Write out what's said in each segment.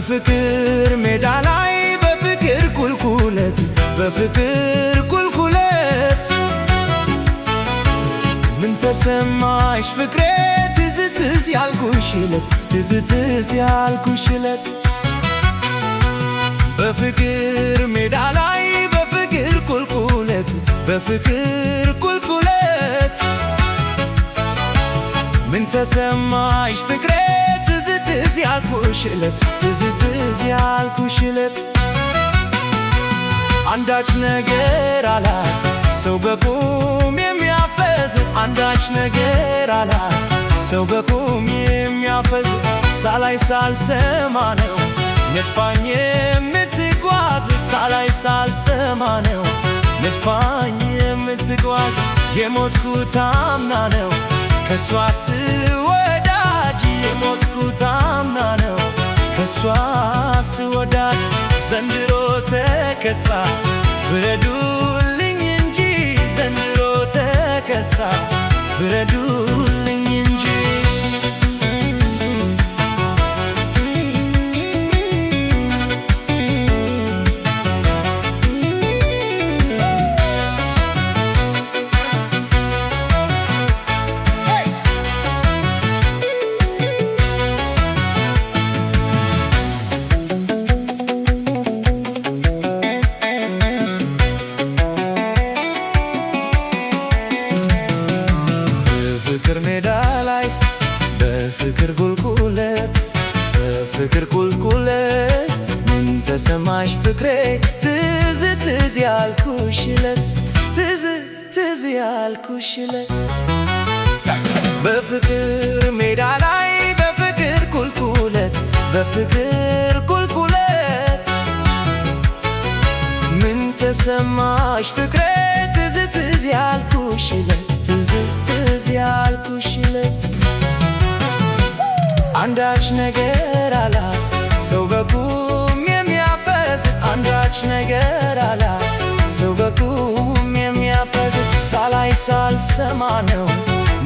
በፍቅር ሜዳ ላይ በፍቅር ቁልቁለት በፍቅር ቁልቁለት ምን ተሰማሽ ፍቅሬ ትዝ ትዝ ያልኩሽ ዕለት ትዝ ትዝ ያልኩሽ ዕለት በፍቅር ሜዳ ላይ በፍቅር ቁልቁለት በፍቅር ቁልቁለት ምን ተሰማሽ ፍቅሬ ትዝ ትዝ ያልኩሽ ዕለት ትዝ ትዝ ያልኩሽ ዕለት አንዳች ነገር አላት ሰው በቁም የሚያፈዝ አንዳች ነገር አላት ሰው በቁም የሚያፈዝ ሳላይ ሳልሰማ ነው ነድፋኝ የምትጓዝ ሳላይ ሳልሰማ ነው ነድፋኝ የምትጓዝ የሞትኩት አምና ነው ከሷ ስወዳጅ የሞትኩት አምና ነው ከሷ ስወዳጅ ዘንድሮ ተከሳ ፍረዱልኝ እንጂ ዘንድሮ ተከሳ ፍረዱልኝ እንጂ በፍቅር ሜዳ ላይ በፍቅር ቁልቁለት በፍቅር ቁልቁለት ምን ተሰማሽ ፍቅሬ ትዝ ትዝ ያልኩሽ ዕለት ትዝ ትዝ ያልኩሽ ዕለት በፍቅር ሜዳ ላይ በፍቅር ቁልቁለት በፍቅር ቁልቁለት ምን ተሰማሽ ፍቅሬ ትዝ ትዝ ያልኩሽ ዕለት ትዝ ትዝ ያልኩሽ ዕለት አንዳች ነገር አላት ሰው በቁም የሚያፈዝ አንዳች ነገር አላት ሰው በቁም የሚያፈዝ ሳላይ ሳልሰማ ነው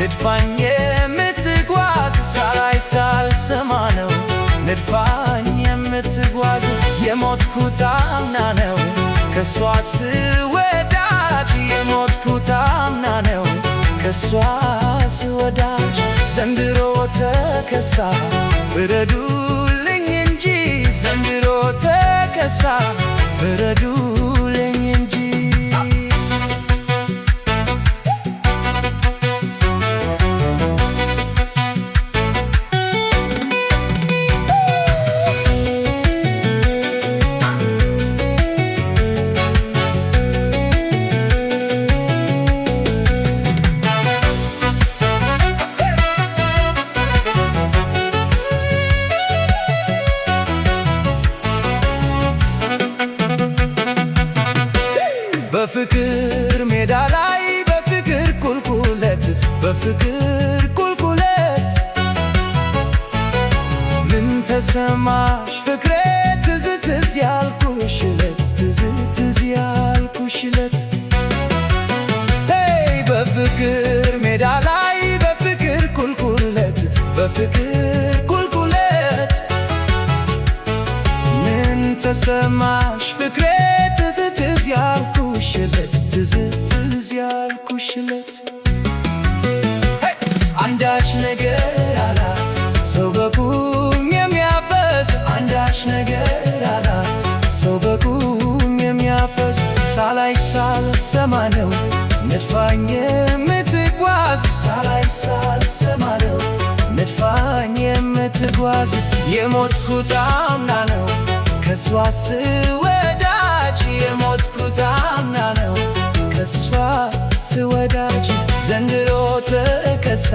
ነድፋኝ የምትጓዝ ሳላይ ሳልሰማ ነው ነድፋኝ የምትጓዝ የሞትኩት አምና ነው ከሷ ስወዳጅ የሞትኩት አምና ነው ከሷ ስወዳጅ ዘንድሮ ተከሳ ፍረዱልኝ እንጂ ዘንድሮ ተከሳ ፍረዱልኝ እንጂ በፍቅር ሜዳ ላይ በፍቅር ቁልቁለት በፍቅር ቁልቁለት ምን ተሰማሽ ፍቅሬ ትዝ ትዝ ያልኩሽ ዕለት ትዝ ትዝ ያልኩሽ ዕለት በፍቅር ሜዳ ላይ በፍቅር ቁልቁለት በፍቅር ቁልቁለት ምን ተሰማሽ ፍቅሬ ትዝ ትዝ ያልኩሽ ዕለት ትዝ ትዝ ያልኩሽ ዕለት አንዳች ነገር አላት ሰው በቁም የሚያፈዝ አንዳች ነገር አላት ሰው በቁም የሚያፈዝ ሳላይ ሳልሰማ ነው ነድፋኝ የምትጓዝ ሳላይ ሳልሰማ ነው ነድፋኝ የምትጓዝ የሞትኩት አምና ነው ከሷ ስወዳጅ የሞትኩት አምና ነው ከሷ ስወዳጅ ዘንድሮ ተከሳ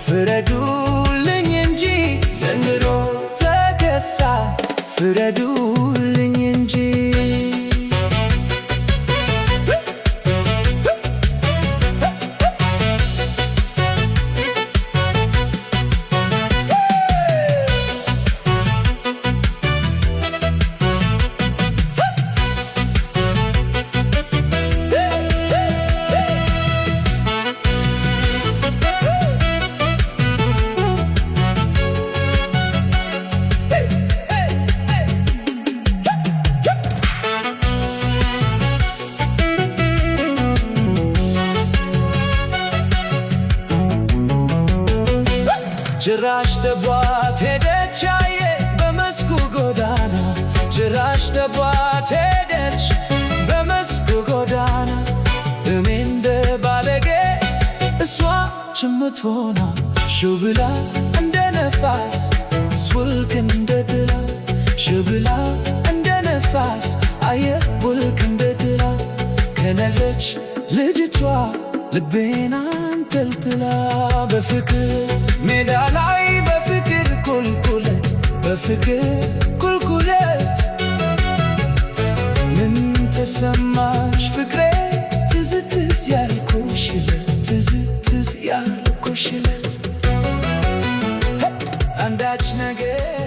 ፍረዱልኝ እንጂ ዘንድሮ ተከሳ ፍረዱልኝ እንጂ ጭራሽ ደቧት ሄደች አየ በመስኩ ጎዳና ጭራሽ ደቧት ሄደች በመስኩ ጎዳና እኔ እንደ ባለጌ እሷ ጭምት ሆና ሽው ብላ እንደ ነፋስ ስውልክ እንደ ጥላ ሽው ብላ እንደ ነፋስ አየህ ውልክ እንደ ጥላ ከነረች ልጅቷ ልቤን አንጠልጥላ በፍቅር ሜዳ ላይ በፍቅር ቁልቁለት በፍቅር ቁልቁለት ምን ተሰማሽ ፍቅሬ ትዝ ትዝ ያልኩሽ ዕለት ትዝ ትዝ ያልኩሽ ዕለት አንዳች ነገር